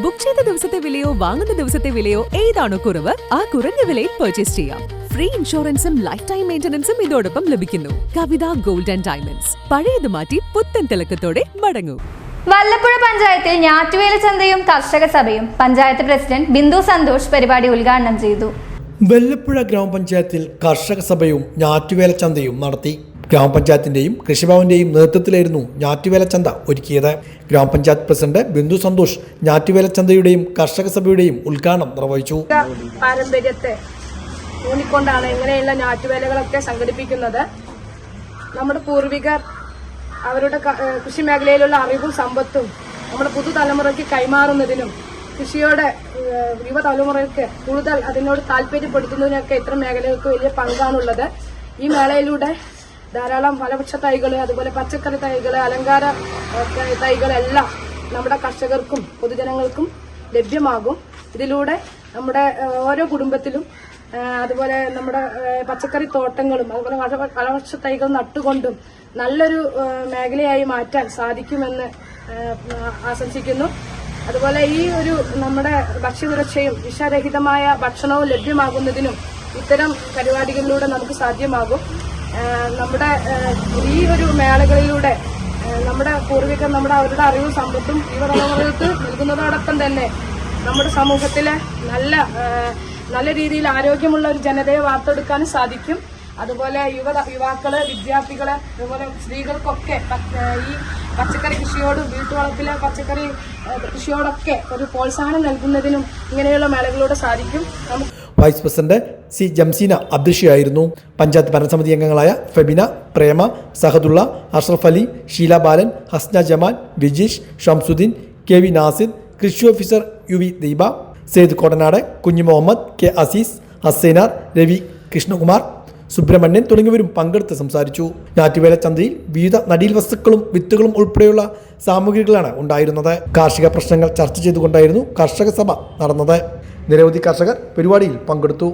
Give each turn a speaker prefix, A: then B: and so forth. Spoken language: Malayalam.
A: ബുക്ക് ചെയ്ത ദിവസത്തെ വിലയോ വാങ്ങുന്ന ദിവസത്തെ വിലയോ ഏതാണോ കുറവ് ആ കുറഞ്ഞ വിലയിൽ പർച്ചേസ് ചെയ്യാം. ഫ്രീ ഇൻഷുറൻസും ലൈഫ് ടൈം മെയിന്റനൻസും ഇതോടൊപ്പം ലഭിക്കുന്നു. കവിത ഗോൾഡ് ആൻഡ് ഡയമണ്ട്സ്, പഴയത് മാറ്റി പുത്തൻ തിളക്കത്തോടെ മടങ്ങൂ.
B: വല്ലപ്പുഴ പഞ്ചായത്തിൽ ഞാറ്റുവേല ചന്തയും കർഷക സഭയും പഞ്ചായത്ത് പ്രസിഡന്റ് ബിന്ദു സന്തോഷ് പരിപാടി ഉദ്ഘാടനം ചെയ്തു.
C: വല്ലപ്പുഴ ഗ്രാമപഞ്ചായത്തിൽ കർഷക സഭയും ഞാറ്റുവേല ചന്തയും നടത്തി. ഗ്രാമപഞ്ചായത്തിന്റെയും കൃഷിഭവന്റെയും നേതൃത്വത്തിലായിരുന്നു ഞാറ്റുവേല ചന്ത ഒരുക്കിയത്. ഗ്രാമപഞ്ചായത്ത് പ്രസിഡന്റ് ബിന്ദു സന്തോഷ് ഞാറ്റുവേല ചന്തയുടെയും കർഷക സഭയുടെയും ഉദ്ഘാടനം നിർവഹിച്ചു.
D: പാരമ്പര്യത്തെ ഊന്നിക്കൊണ്ടാണ് ഇങ്ങനെയുള്ള ഞാറ്റുവേലകളൊക്കെ സംഘടിപ്പിക്കുന്നത്. നമ്മുടെ പൂർവികർ അവരുടെ കൃഷി മേഖലയിലുള്ള അറിവും സമ്പത്തും നമ്മുടെ പുതുതലമുറയ്ക്ക് കൈമാറുന്നതിനും കൃഷിയോടെ യുവതലമുറയ്ക്ക് കൂടുതൽ അതിനോട് താല്പര്യപ്പെടുത്തുന്നതിനൊക്കെ ഇത്തരം മേഖലകൾക്ക് വലിയ പങ്കാണുള്ളത്. ഈ മേളയിലൂടെ ധാരാളം ഫലവൃക്ഷ തൈകൾ, അതുപോലെ പച്ചക്കറി തൈകൾ, അലങ്കാര തൈകളെല്ലാം നമ്മുടെ കർഷകർക്കും പൊതുജനങ്ങൾക്കും ലഭ്യമാകും. ഇതിലൂടെ നമ്മുടെ ഓരോ കുടുംബത്തിലും അതുപോലെ നമ്മുടെ പച്ചക്കറി തോട്ടങ്ങളും അതുപോലെ ഫലവൃക്ഷ തൈകൾ നട്ടുകൊണ്ടും നല്ലൊരു മേഖലയായി മാറ്റാൻ സാധിക്കുമെന്ന് ആശംസിക്കുന്നു. അതുപോലെ ഈ ഒരു നമ്മുടെ ഭക്ഷ്യസുരക്ഷയും വിഷരഹിതമായ ഭക്ഷണവും ലഭ്യമാകുന്നതിനും ഇത്തരം പരിപാടികളിലൂടെ നമുക്ക് സാധ്യമാകും. നമ്മുടെ ഈ ഒരു മേളകളിലൂടെ നമ്മുടെ പൂർവികർ അവരുടെ അറിവും സമ്പത്തും യുവതലമുറകൾക്ക് നൽകുന്നതോടൊപ്പം തന്നെ നമ്മുടെ സമൂഹത്തിലെ നല്ല രീതിയിൽ ആരോഗ്യമുള്ള ഒരു ജനതയെ വാർത്തെടുക്കാനും സാധിക്കും. അതുപോലെ യുവാക്കള്, വിദ്യാർത്ഥികള്, അതുപോലെ സ്ത്രീകൾക്കൊക്കെ ഈ പച്ചക്കറി കൃഷിയോടും വീട്ടുവളപ്പിലെ പച്ചക്കറി കൃഷിയോടൊക്കെ ഒരു പ്രോത്സാഹനം നൽകുന്നതിനും ഇങ്ങനെയുള്ള മേളകളിലൂടെ സാധിക്കും.
C: വൈസ് പ്രസിഡന്റ് സി ജംസീന അധ്യക്ഷയായിരുന്നു. പഞ്ചായത്ത് ഭരണസമിതി അംഗങ്ങളായ ഫെബിന, പ്രേമ, സഹദുള്ള, അഷ്റഫ് അലി, ഷീല ബാലൻ, ഹസ്ന ജമാൽ, വിജീഷ്, ഷംസുദ്ദീൻ, കെ വി നാസിർ, കൃഷി officer U V Deepa, Sayed Kodanad, Kunju Muhammad, K Azeez, Hasainar, Ravi, Krishnakumar, Subramanian തുടങ്ങിയവരും പങ്കെടുത്ത് സംസാരിച്ചു. ഞാറ്റുവേല ചന്തയിൽ വിവിധ നടീൽ വസ്തുക്കളും വിത്തുകളും ഉൾപ്പെടെയുള്ള സാമഗ്രികളാണ് ഉണ്ടായിരുന്നത്. കാർഷിക പ്രശ്നങ്ങൾ ചർച്ച ചെയ്തുകൊണ്ടായിരുന്നു കർഷക സഭ നടന്നത്. നിരവധി കർഷകർ പരിപാടിയിൽ പങ്കെടുത്തു.